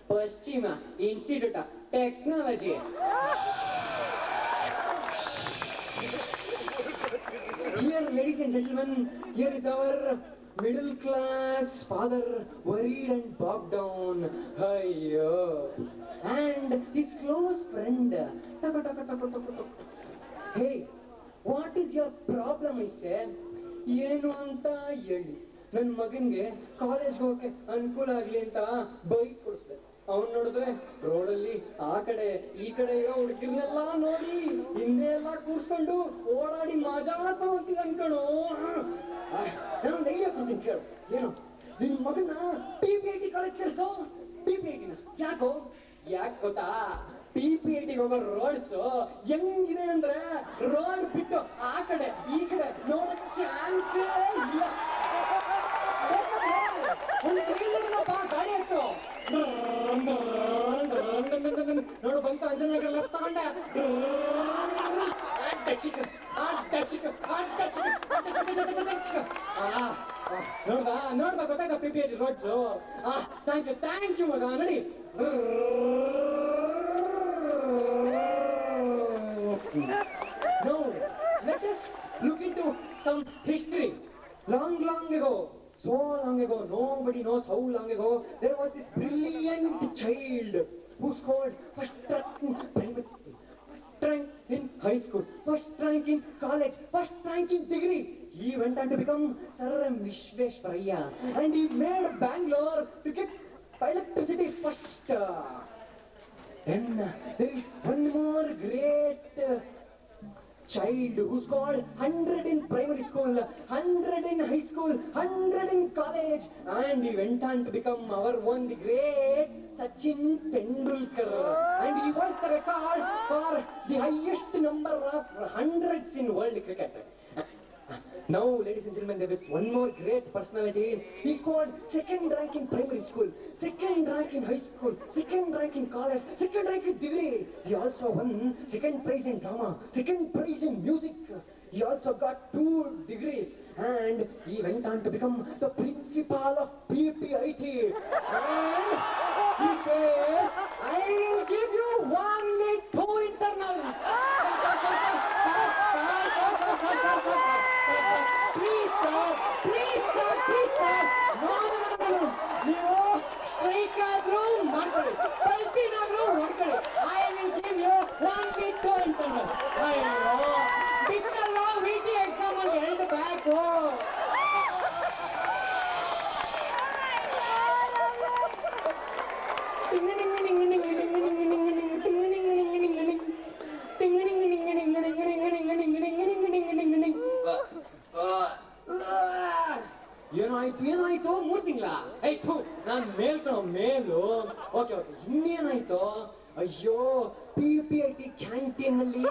Paschima Institute of Technology. Here, ladies and gentlemen, here is our middle class father, worried and bogged down. Ayyo. And his close friend. Hey, what is your problem, I say? ಏನು ಅಂತ ಹೇಳಿ ನನ್ನ ಮಗನ್ಗೆ ಕಾಲೇಜ್ಗೆ ಹೋಗಕ್ಕೆ ಅನುಕೂಲ ಆಗ್ಲಿ ಅಂತ bike ಕೊಡಿಸ್ದೆ. ಅವನ್ ನೋಡಿದ್ರೆ ರೋಡಲ್ಲಿ ಆ ಕಡೆ ಈ ಕಡೆ ಇರೋ ಹುಡುಗಿರ್ನೆಲ್ಲ ನೋಡಿ ಹಿಂದೆ ಎಲ್ಲ ಕೂರ್ಸ್ಕೊಂಡು ಓಡಾಡಿ ಮಜಾ ತಗೊಂತೀನಿ ಅನ್ಕಣು. ನಾನೊಂದು ಐಡಿಯಾ ಕೊಡ್ತೀನಿ ಕೇಳು. ಏನು, ನಿನ್ ಮಗನ PPIT ಕಾಲೇಜ್ ಸೇರ್ಸೋ. PPITನ ಯಾಕೋ? ಯಾಕೆ ಗೊತ್ತಾ? PPIT ಹೋಗೋ ರೋಡ್ಸ್ ಹೆಂಗಿದೆ ಅಂದ್ರೆ ರೋಡ್ ಬಿಟ್ಟು ಆ ಕಡೆ ಈ ಕಡೆ ನೋಡೋ ಚಾನ್ಸೇ ಇಲ್ಲ. ಒಂದು ಟ್ರೈಲರ್ನಪ್ಪ ಗಾಡಿ ಹಾಕು ನೋಡು, ಬಂತು ಅಂಜನಗರ ಲೆಫ್ಟ್ ತಗೊಂಡೆ. ನೋಡ್ದ ಗೊತ್ತಾಯ್ತಾ PPIT ರೋಡ್ಸ್? ಥ್ಯಾಂಕ್ ಯು ಮಗ. ನೋಡಿ, now let us look into some history. Long ago, so long ago, nobody knows how long ago, there was this brilliant child who scored first rank in high school, first rank in college, first rank in degree. He went on to become Sir Vishveshwaraya, and he made Bangalore to get electricity first. Then there is one more great child who scored 100 in primary school, 100 in high school, 100 in college, and he went on to become our one, the great Sachin Tendulkar. And he holds the record for the highest number of hundreds in world cricket. Now, ladies and gentlemen, there is one more great personality. He scored second rank in primary school, second rank in high school, second rank in college, second rank in degree. He also won second prize in drama, second prize in music. He also got 2 degrees, and he went on to become the principal of PPIT. And he says, I will give you only 2 internals. Please sir, no. ನೀವು strike ಆದ್ರೂ ಮಾಡ್ಕೊಳ್ಳಿ, ಪಲ್ಟಿನ್ ಆದ್ರೂ ಮಾಡ್ಕೊಳ್ಳಿ. I will give you only 2 internals. ಅಯ್ಯೋ, ಬಿಟ್ಟಲ್ಲ VT exam ಅಲ್ಲಿ ಎರಡು back. ಏನಾಯ್ತು 3 ತಿಂಗಳ ಆಯ್ತು. ನಾನ್ ಮೇಲು. ಓಕೆ, ಇನ್ನೇನಾಯ್ತು? ಅಯ್ಯೋ, PPIT ಕ್ಯಾಂಟೀನ್ ನಲ್ಲಿ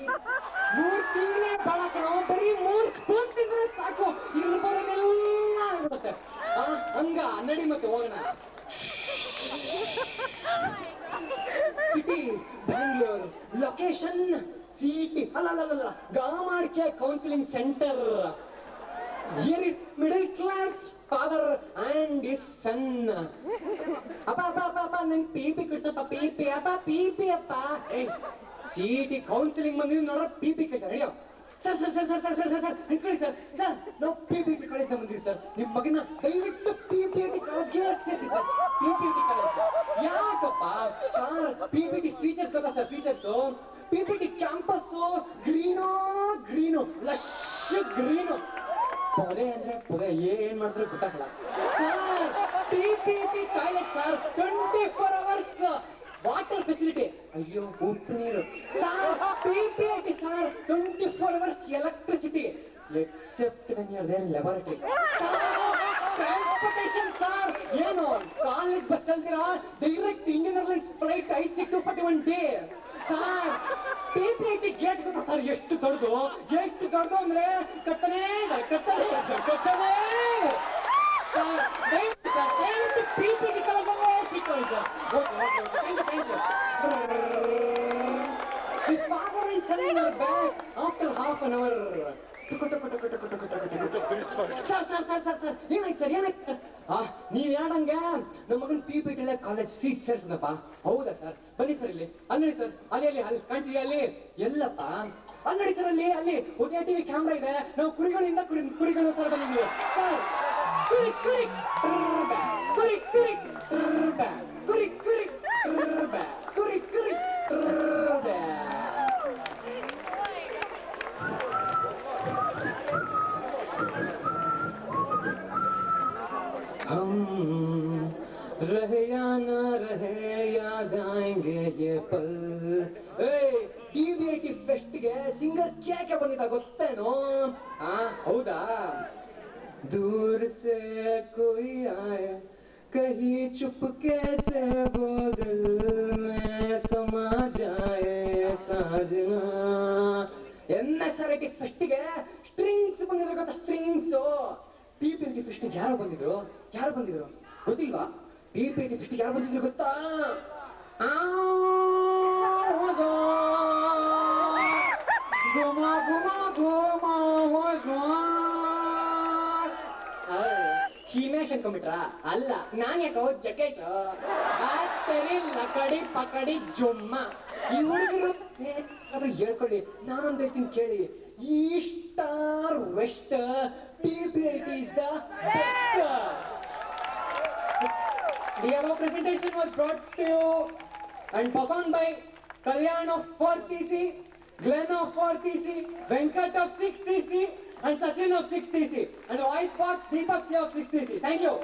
3 ತಿಂಗಳೇ ಬಾಳ ಕಣೋ, ಬರೀ 3 ಸ್ಪೂನ್ ತಿಂದ್ರೆ ಸಾಕು, ಇಲ್ಲಿ ಬರೋದೆಲ್ಲ ಆಗ್ಬಿಡುತ್ತೆ. ಹಂಗ ನಡಿ ಮತ್ತೆ ಹೋಗೋಣ. ಸಿಟಿ ಬ್ಯಾಂಗ್ಳೂರ್, ಲೊಕೇಶನ್ CET ಅಲ್ಲ ಗಾಮಾಡ್ಕೆ counselling centre. Here is middle class father and his son. ಅಪ್ಪ ನಂಗೆ PP ಕೃಷ್ಣಪ್ಪ, PP ಅಪ್ಪ. CET ಕೌನ್ಸಿಲಿಂಗ್ ಬಂದಿದ್ದು ನೋಡ್ರ PP ಕಳ್ಸ. ಅಯ್ಯೋ ಸರ್ ನಿಂತ್ಕೊಳ್ಳಿ ಸರ್, ನಾವು PPIT ಕಾಲೇಜ್ ಬಂದಿದ್ದೀವಿ ಸರ್. ನಿಮ್ಮ ಮಗನ ದಯವಿಟ್ಟು PPIT ಕಾಲೇಜ್ಗೆ ಸೇರಿಸಿ ಸರ್. PPIT ಕಾಲೇಜ್ ಯಾಕಪ್ಪ ಸರ್? PPIT ಫೀಚರ್ಸ್ ಗೊತ್ತಾ sir? Features PPIT campus green lush green. ಪೊದೆ ಅಂದ್ರೆ ಪೊದೆ, ಏನ್ ಮಾಡಿದ್ರೆ ಗೊತ್ತಾಗಲ್ಲ sir. PPIT toilet sir, 24 hours water facility. ಅಯ್ಯೋ, ಉಪ್ಪು ನೀರು sir. PPIT sir, 24 hours electricity except when you are there in laboratory. Transportation sir, ಏನು ಕಾಲೇಜ್ ಬಸ್ ಅಂತೀರಾ? Direct Indian airlines flight IC241 day sir. PPIT gate ಗೊತ್ತಾ sir ಎಷ್ಟು ದೊಡ್ಡದು ಅಂದ್ರೆ ಕಟ್ಟನೆ sir. PPIT ಕಾಲೇಜಲ್ಲೇ ಸಿಕ್ಕೊಳ್ಳಿ sir. Thank you. The father and son are back after half an hour. Sir ಏನಾಯ್ತು sir? ನೀವ್ ಯಾರಂಗೆ ನಮ್ಮ ಮಗನ್ PPT ಕಾಲೇಜ್ ಸೀಟ್ ಸೇರ್ಸನಪ್ಪ. ಹೌದಾ ಸರ್? ಬನ್ನಿ ಸರ್ ಇಲ್ಲಿ. ಅಲ್ಲಿ ಸರ್, ಅಲ್ಲಿ ಕಾಣ್ತೀವಿ ಅಲ್ಲಿ. ಎಲ್ಲಪ್ಪ? ಅಲ್ಲಿ ಸರ್, ಅಲ್ಲಿ ಉದಯ ಟಿವಿ ಕ್ಯಾಮ್ರಾ ಇದೆ. ನಾವು ಕುರಿಗಳಿಂದ ಕುರಿಗಳು ಸರ್ ಬಂದಿದ್ದೀವಿ ಸರ್. ಕುರಿ ಕುರಿ ಕುರಿ ಕುರಿ ಕುರಿ ಕುರಿ ಕುರಿ ಕುರಿ हम रहे या न रहे याद आएंगे ये पल. DBAT ಫೆಸ್ಟ್ಗೆ ಸಿಂಗರ್ ಕ್ಯಾಕೆ ಬಂದಿದ್ದ ಗೊತ್ತೇನೋ? ಹೌದಾ? दूर से कोई आए कहीं चुपके से वो दिल में समा जाए साजना. MSRT ಫೆಸ್ಟ್ಗೆ ಸ್ಟ್ರಿಂಗ್ಸ್ ಬಂದಿದ್ರು ಗೊತ್ತಾ? ಸ್ಟ್ರಿಂಗ್ಸ್. PPT ಫೆಸ್ಟ್ಗೆ ಯಾರು ಬಂದಿದ್ರು ಗೊತ್ತಿಲ್ವಾ? PPT ಫೆಸ್ಟ್ಗೆ ಯಾರು ಬಂದಿದ್ರು ಗೊತ್ತಾ? ಹಿಮೇಶ್ ಅನ್ಕೊಂಡ್ಬಿಟ್ರ? ಅಲ್ಲ, ನಾನ್ ಯಾಕೋ ಜಗ್ಗೇಶ್. ಲಕಡಿ ಪಕಡಿ ಜೊಮ್ಮ. ಈ ಹುಡುಗರು ಹೇಳ್ಕೊಳ್ಳಿ, ನಾನೊಂದು ಹೇಳ್ತೀನಿ ಕೇಳಿ. East or West, PPT is the best. The above presentation was brought to you and performed by Kalyan of 4TC, Glenn of 4TC, Venkat of 6TC, and Sachin of 6TC, and the voice box Deepak of 6TC. Thank you.